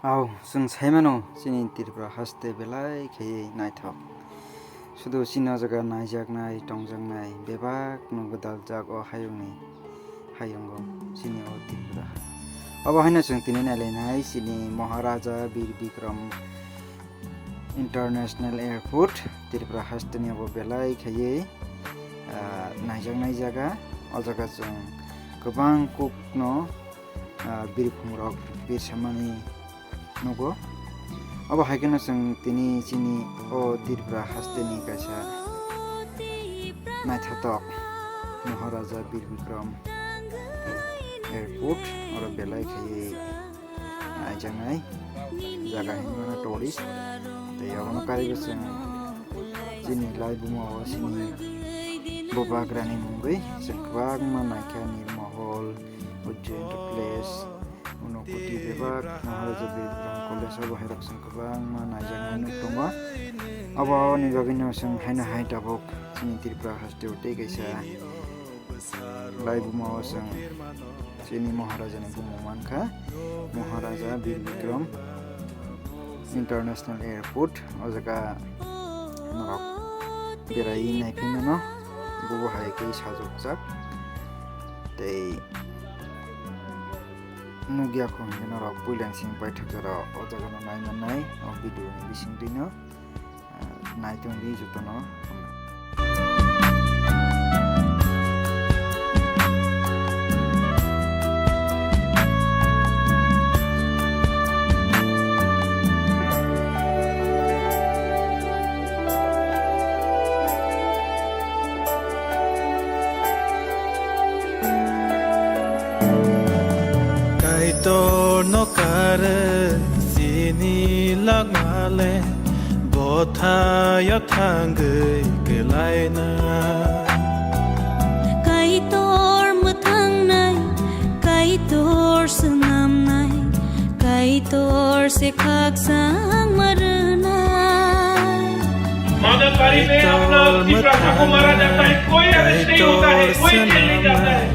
Aw, जों साइमानो सिनि तिरफ्रा हास्ते बेलाय खेयै नायथाव सुदु सिना जागा नायजागनाय टंजागनाय बेबाक नो गदाल जाग अ हायुंनि हायुंगो सिनि अ तिरफ्रा अब हैन जों तिनि नायलायनाय सिनि महाराजा वीर विक्रम इंटरनेशनल एयरपोर्ट तिरफ्रा हास्तेनि अब बेलाय खेयै नायजागनाय जागा अ जागा जों गोबां कुकनो बिरखं रक बिरसामानि नगो अब हाइकेन जों तिनी चिनी ओ तिरफ्रा हास्तेनि काisa नायथावथाव महाराजा वीर विक्रम एयरपोर्ट और बेलाय खेयै नायजानाय जागा हिमाना टुरिस्ट ते यावनो कारिबो जों चिनी लाइबुमाव चिनी बबाग्रानि मुंगै जों गोबां नायखा निर्महल उज्जैन प्लेस उनकुटी बेबाक महाराजा वीर विक्रम कलेज अब हाइरक जों गोबां नायजानाय दङ अब नि बागैनो जों हायना हाय दाबक चिनी तिरफ्रा हास्तेयाव ते काisa लाइबुमाव जों चिनी महाराजानि बुंमानखा महाराजा वीर विक्रम इंटरनेशनल एयरपोर्ट अ जागा नरक बेराय नायफैनो गुबु हायकै साजोबजाक तै नुगियाखौ नरक पुइलांसिं बायथाकरा अ जागानो नायमानाय अ भिडिअनि बिसिंदैनो नायतोंदि जतनो Tor no kare sini lagmale botha yo thangai kelaina kai tor muthang nai kai tor sunam nai kai tor se khak sang marna मददकारी में अपना तिरफ्रा को मारा जाता है कोई अरेस्ट नहीं होता है कोई जेल नहीं जाता है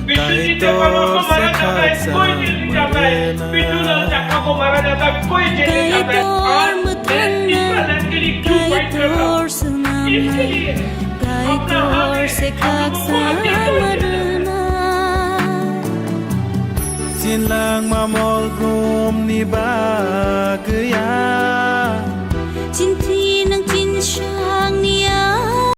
विश्वजीत देवबर्मा को मारा जाता है कोई जेल नहीं जाता है बिट्टूलाल चक्का को मारा जाता है कोई जेल नहीं जाता है और मैं के लिए क्यों फाइट कर रहा हूँ इसके लिए अपना Sinlang mamol grum ni ba